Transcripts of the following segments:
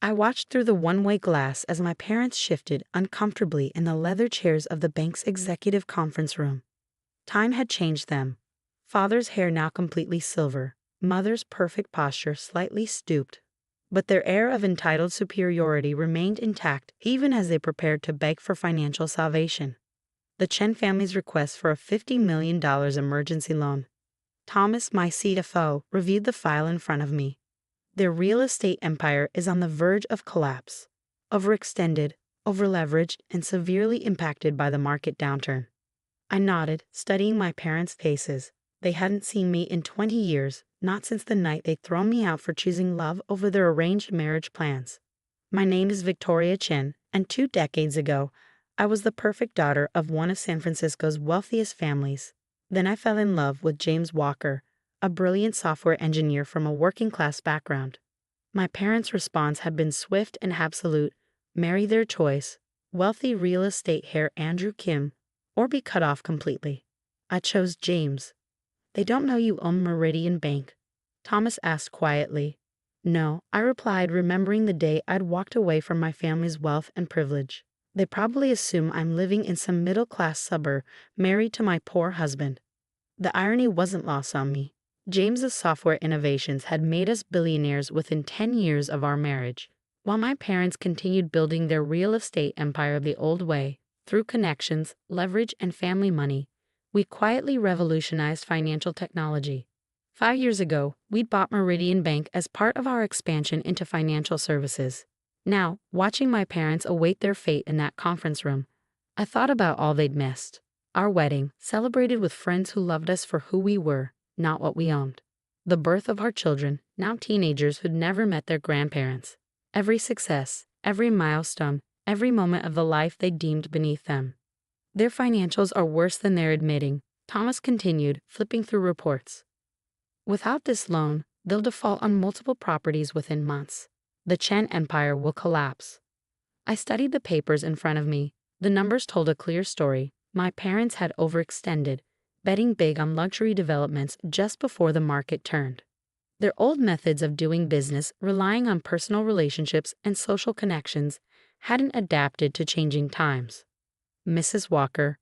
I watched through the one-way glass as my parents shifted uncomfortably in the leather chairs of the bank's executive conference room. Time had changed them. Father's hair now completely silver, mother's perfect posture slightly stooped. But their air of entitled superiority remained intact even as they prepared to beg for financial salvation. The Chen family's request for a $50 million emergency loan. Thomas, my CFO, reviewed the file in front of me. Their real estate empire is on the verge of collapse. Overextended, overleveraged, and severely impacted by the market downturn. I nodded, studying my parents' faces. They hadn't seen me in 20 years, not since the night they'd thrown me out for choosing love over their arranged marriage plans. My name is Victoria Chen, and 2 decades ago, I was the perfect daughter of one of San Francisco's wealthiest families. Then I fell in love with James Walker, a brilliant software engineer from a working-class background. My parents' response had been swift and absolute: marry their choice, wealthy real estate heir Andrew Kim, or be cut off completely. I chose James. They don't know you own Meridian Bank? Thomas asked quietly. No, I replied, remembering the day I'd walked away from my family's wealth and privilege. They probably assume I'm living in some middle-class suburb, married to my poor husband. The irony wasn't lost on me. James's software innovations had made us billionaires within 10 years of our marriage, while my parents continued building their real estate empire the old way. Through connections, leverage, and family money, we quietly revolutionized financial technology. 5 years ago, we'd bought Meridian Bank as part of our expansion into financial services. Now, watching my parents await their fate in that conference room, I thought about all they'd missed. Our wedding, celebrated with friends who loved us for who we were, not what we owned. The birth of our children, now teenagers who'd never met their grandparents. Every success, every milestone, every moment of the life they deemed beneath them. Their financials are worse than they're admitting, Thomas continued, flipping through reports. Without this loan, they'll default on multiple properties within months. The Chen empire will collapse. I studied the papers in front of me. The numbers told a clear story. My parents had overextended, betting big on luxury developments just before the market turned. Their old methods of doing business, relying on personal relationships and social connections, hadn't adapted to changing times. Mrs. Walker.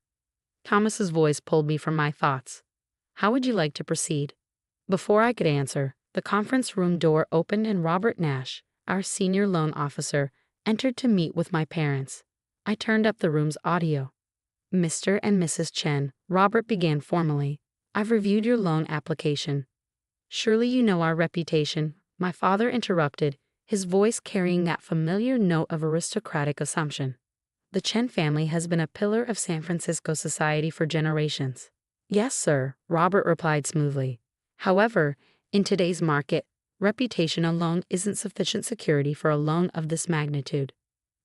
Thomas's voice pulled me from my thoughts. How would you like to proceed? Before I could answer, the conference room door opened and Robert Nash, our senior loan officer, entered to meet with my parents. I turned up the room's audio. Mr. and Mrs. Chen, Robert began formally. I've reviewed your loan application. Surely you know our reputation, my father interrupted, his voice carrying that familiar note of aristocratic assumption. The Chen family has been a pillar of San Francisco society for generations. Yes, sir, Robert replied smoothly. However, in today's market, reputation alone isn't sufficient security for a loan of this magnitude.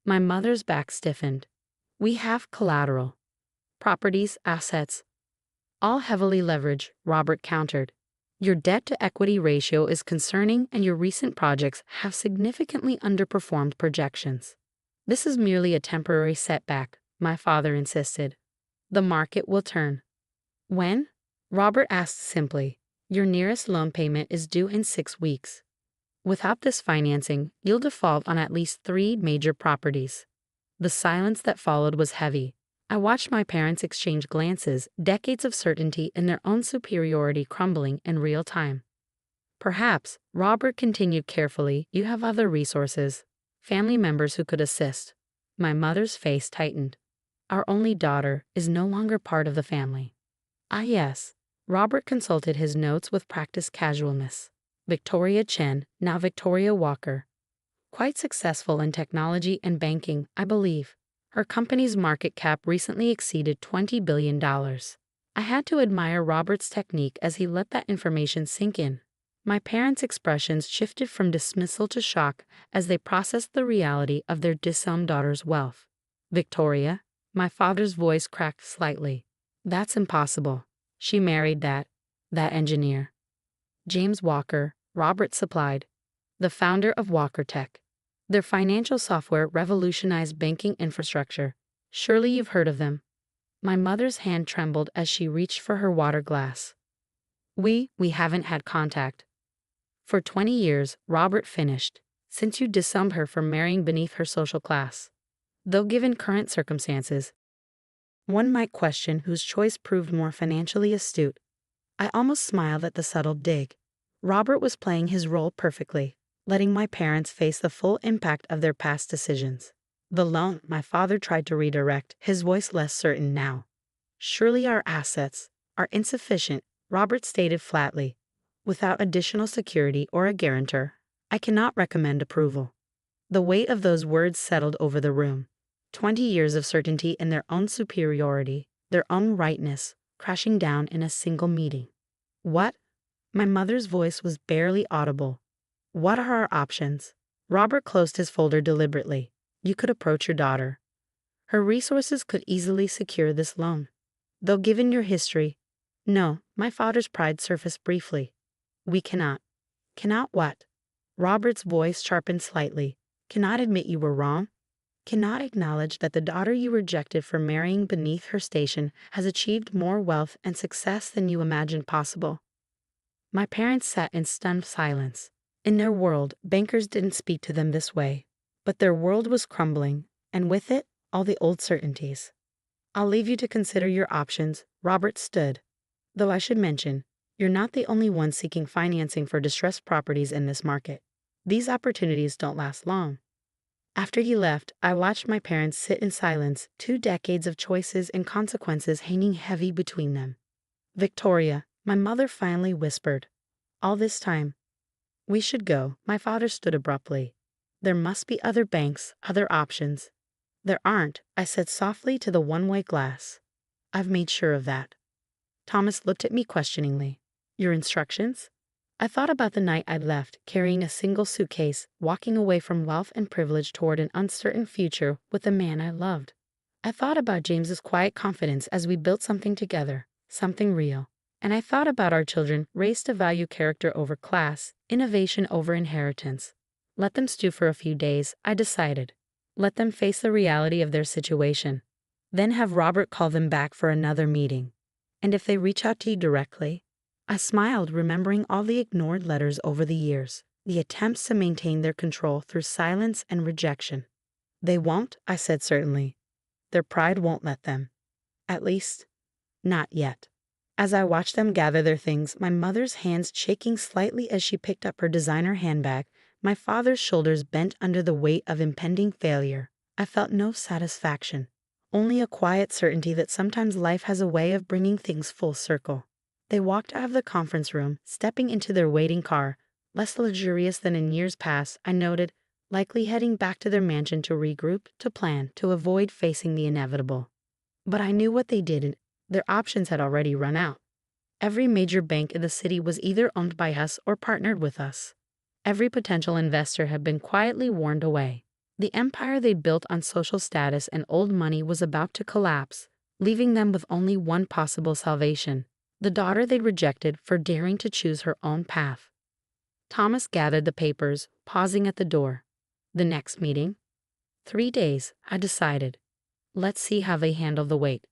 My mother's back stiffened. We have collateral. Properties, assets. All heavily leveraged, Robert countered. Your debt-to-equity ratio is concerning and your recent projects have significantly underperformed projections. This is merely a temporary setback, my father insisted. The market will turn. When? Robert asked simply. Your nearest loan payment is due in 6 weeks. Without this financing, you'll default on at least 3 major properties. The silence that followed was heavy. I watched my parents exchange glances, decades of certainty in their own superiority crumbling in real time. Perhaps, Robert continued carefully, you have other resources, family members who could assist. My mother's face tightened. Our only daughter is no longer part of the family. Ah, yes. Robert consulted his notes with practiced casualness. Victoria Chen, now Victoria Walker. Quite successful in technology and banking, I believe. Her company's market cap recently exceeded $20 billion. I had to admire Robert's technique as he let that information sink in. My parents' expressions shifted from dismissal to shock as they processed the reality of their disowned daughter's wealth. Victoria, my father's voice cracked slightly. That's impossible. She married that engineer. James Walker, Robert supplied, the founder of Walker Tech. Their financial software revolutionized banking infrastructure. Surely you've heard of them. My mother's hand trembled as she reached for her water glass. We haven't had contact. For 20 years, Robert finished. since you disowned her for marrying beneath her social class. Though given current circumstances, one might question whose choice proved more financially astute. I almost smiled at the subtle dig. Robert was playing his role perfectly, letting my parents face the full impact of their past decisions. The loan, my father tried to redirect, his voice less certain now. Surely our assets are insufficient, Robert stated flatly. Without additional security or a guarantor, I cannot recommend approval. The weight of those words settled over the room. 20 years of certainty in their own superiority, their own rightness, crashing down in a single meeting. What? My mother's voice was barely audible. What are our options? Robert closed his folder deliberately. You could approach your daughter. Her resources could easily secure this loan. Though given your history, no, my father's pride surfaced briefly. We cannot. Cannot what? Robert's voice sharpened slightly. Cannot admit you were wrong? Cannot acknowledge that the daughter you rejected for marrying beneath her station has achieved more wealth and success than you imagined possible? My parents sat in stunned silence. In their world, bankers didn't speak to them this way. But their world was crumbling, and with it, all the old certainties. I'll leave you to consider your options, Robert stood. Though I should mention, you're not the only one seeking financing for distressed properties in this market. These opportunities don't last long. After he left, I watched my parents sit in silence, 2 decades of choices and consequences hanging heavy between them. Victoria, my mother finally whispered. All this time. We should go, my father stood abruptly. There must be other banks, other options. There aren't, I said softly to the one-way glass. I've made sure of that. Thomas looked at me questioningly. Your instructions? I thought about the night I'd left, carrying a single suitcase, walking away from wealth and privilege toward an uncertain future with the man I loved. I thought about James's quiet confidence as we built something together, something real. And I thought about our children, raised to value character over class, innovation over inheritance. Let them stew for a few days, I decided. Let them face the reality of their situation. Then have Robert call them back for another meeting. And if they reach out to you directly? I smiled, remembering all the ignored letters over the years, the attempts to maintain their control through silence and rejection. They won't, I said certainly. Their pride won't let them. At least, not yet. As I watched them gather their things, my mother's hands shaking slightly as she picked up her designer handbag, my father's shoulders bent under the weight of impending failure, I felt no satisfaction, only a quiet certainty that sometimes life has a way of bringing things full circle. They walked out of the conference room, stepping into their waiting car, less luxurious than in years past, I noted, likely heading back to their mansion to regroup, to plan, to avoid facing the inevitable. But I knew what they did. Their options had already run out. Every major bank in the city was either owned by us or partnered with us. Every potential investor had been quietly warned away. The empire they'd built on social status and old money was about to collapse, leaving them with only one possible salvation: the daughter they'd rejected for daring to choose her own path. Thomas gathered the papers, pausing at the door. The next meeting? 3 days, I decided. Let's see how they handle the wait.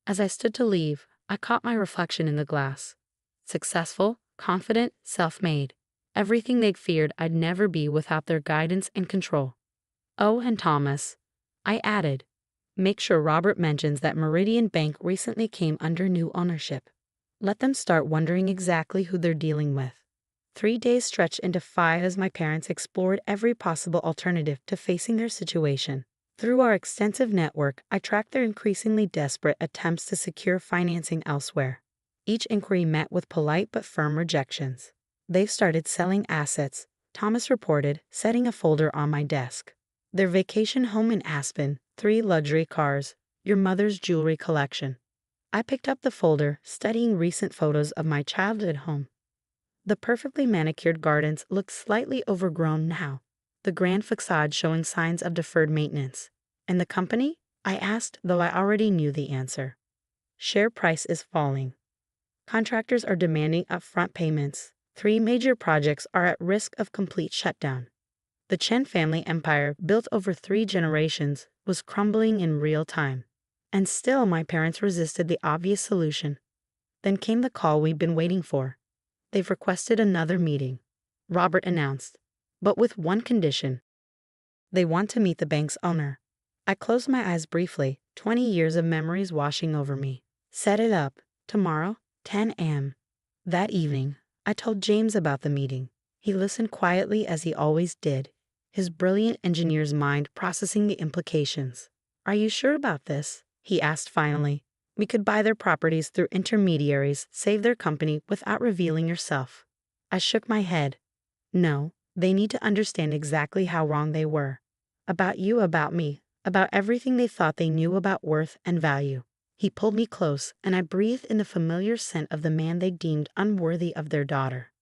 As I stood to leave, I caught my reflection in the glass. Successful, confident, self-made. Everything they'd feared I'd never be without their guidance and control. Oh, and Thomas, I added, make sure Robert mentions that Meridian Bank recently came under new ownership. Let them start wondering exactly who they're dealing with. 3 days stretched into 5 as my parents explored every possible alternative to facing their situation. Through our extensive network, I tracked their increasingly desperate attempts to secure financing elsewhere. Each inquiry met with polite but firm rejections. They've started selling assets, Thomas reported, setting a folder on my desk. Their vacation home in Aspen, 3 luxury cars, your mother's jewelry collection. I picked up the folder, studying recent photos of my childhood home. The perfectly manicured gardens looked slightly overgrown now, the grand facade showing signs of deferred maintenance. And the company? I asked, though I already knew the answer. Share price is falling. Contractors are demanding upfront payments. 3 major projects are at risk of complete shutdown. The Chen family empire, built over 3 generations, was crumbling in real time. And still my parents resisted the obvious solution. Then came the call we'd been waiting for. They've requested another meeting, Robert announced. but with one condition. They want to meet the bank's owner. I closed my eyes briefly, 20 years of memories washing over me. Set it up. Tomorrow, 10 a.m. That evening, I told James about the meeting. He listened quietly as he always did, his brilliant engineer's mind processing the implications. "Are you sure about this?" he asked finally. "We could buy their properties through intermediaries, save their company without revealing yourself." I shook my head. "No, they need to understand exactly how wrong they were. About you, about me, about everything they thought they knew about worth and value." He pulled me close, and I breathed in the familiar scent of the man they deemed unworthy of their daughter.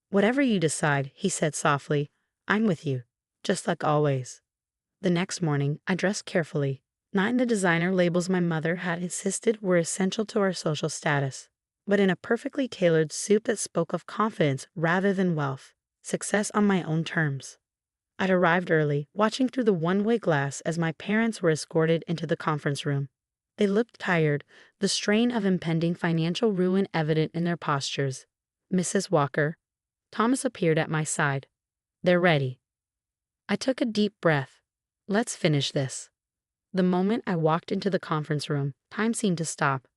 "Whatever you decide," he said softly, "I'm with you, just like always." The next morning, I dressed carefully, not in the designer labels my mother had insisted were essential to our social status, but in a perfectly tailored suit that spoke of confidence rather than wealth, success on my own terms. I'd arrived early, watching through the one-way glass as my parents were escorted into the conference room. They looked tired, the strain of impending financial ruin evident in their postures. "Mrs. Walker." Thomas appeared at my side. "They're ready." I took a deep breath. Let's finish this. The moment I walked into the conference room, time seemed to stop.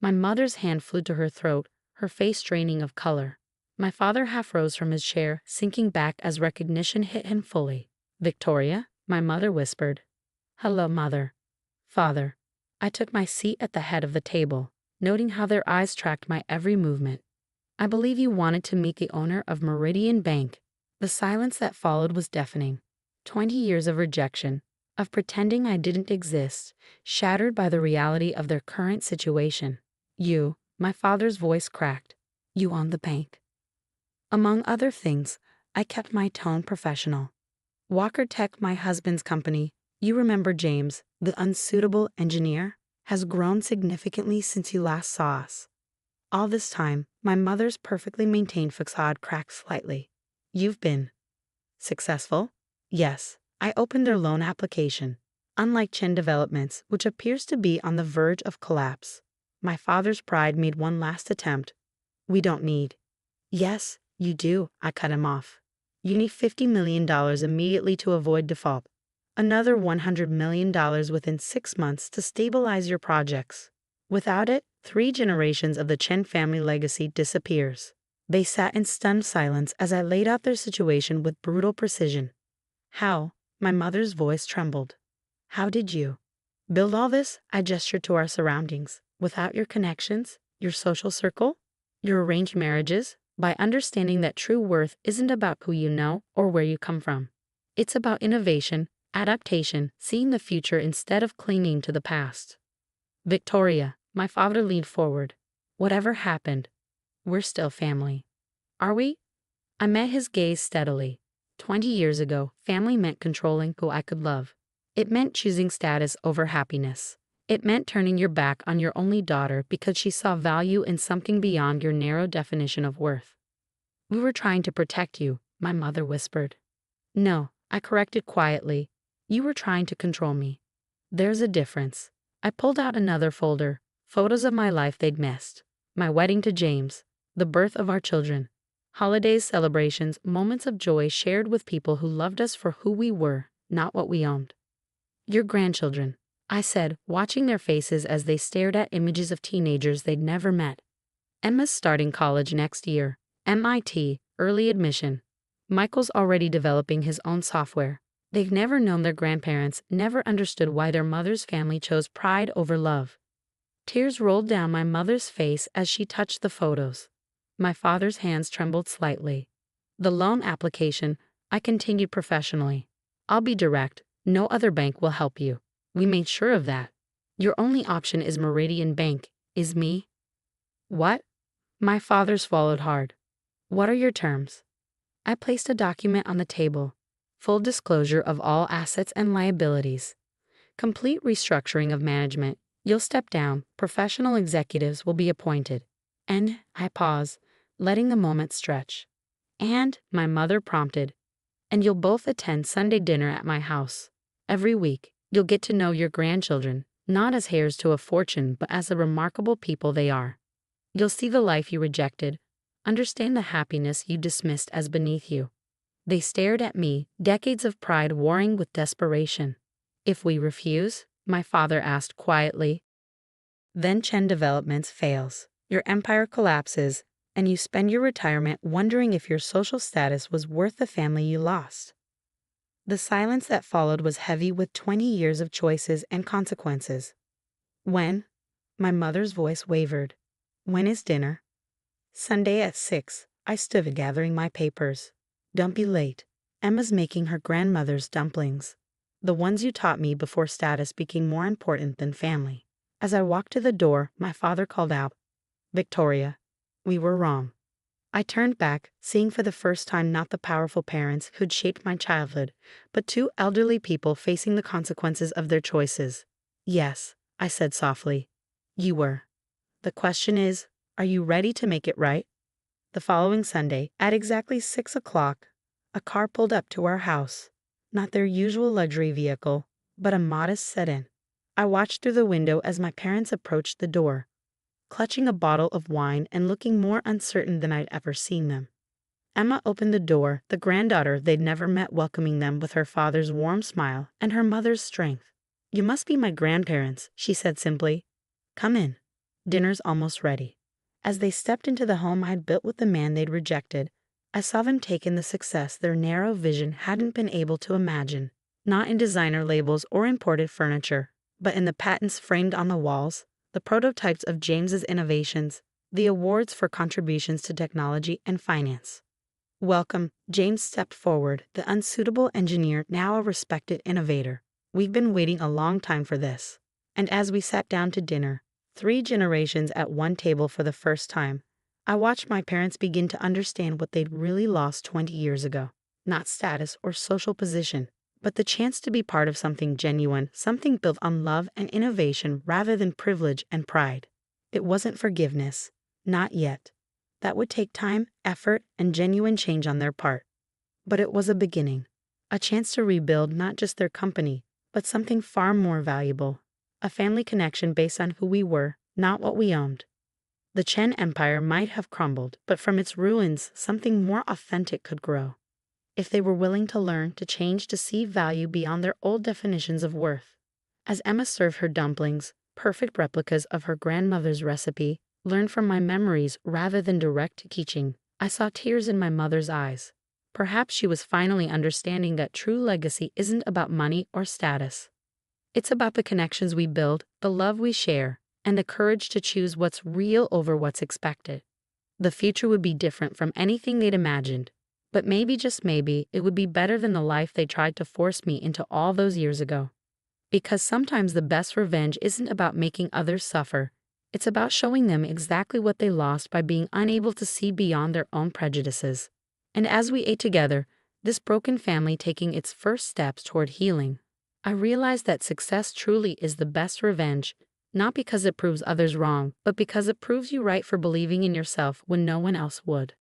My mother's hand flew to her throat, her face draining of color. My father half rose from his chair, sinking back as recognition hit him fully. "Victoria," my mother whispered. "Hello, Mother." "Father." I took my seat at the head of the table, noting how their eyes tracked my every movement. "I believe you wanted to meet the owner of Meridian Bank." The silence that followed was deafening. 20 years of rejection, of pretending I didn't exist, shattered by the reality of their current situation. "You," my father's voice cracked. "You own the bank." Among other things, I kept my tone professional. "Walker Tech, my husband's company, you remember James, the unsuitable engineer, has grown significantly since you last saw us." All this time, my mother's perfectly maintained facade cracked slightly. "You've been successful?" "Yes." I opened their loan application. Unlike Chen Developments, which appears to be on the verge of collapse, my father's pride made one last attempt. "We don't need." "Yes, you do," I cut him off. "You need $50 million immediately to avoid default. Another $100 million within 6 months to stabilize your projects. Without it, 3 generations of the Chen family legacy disappears." They sat in stunned silence as I laid out their situation with brutal precision. "How?" My mother's voice trembled. "How did you build all this?" I gestured to our surroundings. "Without your connections, your social circle, your arranged marriages, by understanding that true worth isn't about who you know or where you come from. It's about innovation, adaptation, seeing the future instead of clinging to the past." "Victoria," my father leaned forward. "Whatever happened, we're still family." "Are we?" I met his gaze steadily. 20 years ago, family meant controlling who I could love. It meant choosing status over happiness. It meant turning your back on your only daughter because she saw value in something beyond your narrow definition of worth. "We were trying to protect you," my mother whispered. "No," I corrected quietly. "You were trying to control me." "There's a difference." I pulled out another folder, photos of my life they'd missed. My wedding to James, the birth of our children, holidays, celebrations, moments of joy shared with people who loved us for who we were, not what we owned. "Your grandchildren," I said, watching their faces as they stared at images of teenagers they'd never met. "Emma's starting college next year. MIT, early admission. Michael's already developing his own software. They've never known their grandparents, never understood why their mother's family chose pride over love." Tears rolled down my mother's face as she touched the photos. My father's hands trembled slightly. "The loan application," I continued professionally. "I'll be direct. No other bank will help you. We made sure of that. Your only option is Meridian Bank, is me." "What?" My father swallowed hard. "What are your terms?" I placed a document on the table. Full disclosure of all assets and liabilities. Complete restructuring of management. You'll step down. Professional executives will be appointed. And I pause, letting the moment stretch. "And," my mother prompted, "and you'll both attend Sunday dinner at my house. Every week, you'll get to know your grandchildren, not as heirs to a fortune, but as the remarkable people they are. You'll see the life you rejected, understand the happiness you dismissed as beneath you. They stared at me, decades of pride warring with desperation. If we refuse, my father asked quietly, then Chen Developments fails. Your empire collapses, and you spend your retirement wondering if your social status was worth the family you lost. The silence that followed was heavy with 20 years of choices and consequences. When? My mother's voice wavered. When is dinner? Sunday at 6. I stood gathering my papers. Don't be late. Emma's making her grandmother's dumplings. The ones you taught me before status became more important than family. As I walked to the door, my father called out, Victoria, we were wrong. I turned back, seeing for the first time not the powerful parents who'd shaped my childhood, but two elderly people facing the consequences of their choices. Yes, I said softly. You were. The question is, are you ready to make it right? The following Sunday, at exactly 6 o'clock, a car pulled up to our house. Not their usual luxury vehicle, but a modest sedan. I watched through the window as my parents approached the door, clutching a bottle of wine and looking more uncertain than I'd ever seen them. Emma opened the door, the granddaughter they'd never met welcoming them with her father's warm smile and her mother's strength. You must be my grandparents, she said simply. Come in. Dinner's almost ready. As they stepped into the home I'd built with the man they'd rejected, I saw them take in the success their narrow vision hadn't been able to imagine, not in designer labels or imported furniture, but in the patents framed on the walls, the prototypes of James's innovations, the awards for contributions to technology and finance. Welcome, James stepped forward, the unsuitable engineer now a respected innovator. We've been waiting a long time for this. And as we sat down to dinner, 3 generations at one table for the first time, I watched my parents begin to understand what they'd really lost 20 years ago. Not status or social position, but the chance to be part of something genuine, something built on love and innovation rather than privilege and pride. It wasn't forgiveness. Not yet. That would take time, effort, and genuine change on their part. But it was a beginning. A chance to rebuild not just their company, but something far more valuable. A family connection based on who we were, not what we owned. The Chen Empire might have crumbled, but from its ruins, something more authentic could grow. If they were willing to learn, to change, to see value beyond their old definitions of worth. As Emma served her dumplings, perfect replicas of her grandmother's recipe, learned from my memories rather than direct teaching, I saw tears in my mother's eyes. Perhaps she was finally understanding that true legacy isn't about money or status. It's about the connections we build, the love we share, and the courage to choose what's real over what's expected. The future would be different from anything they'd imagined, but maybe, just maybe, it would be better than the life they tried to force me into all those years ago. Because sometimes the best revenge isn't about making others suffer, it's about showing them exactly what they lost by being unable to see beyond their own prejudices. And as we ate together, this broken family taking its first steps toward healing, I realized that success truly is the best revenge, not because it proves others wrong, but because it proves you right for believing in yourself when no one else would.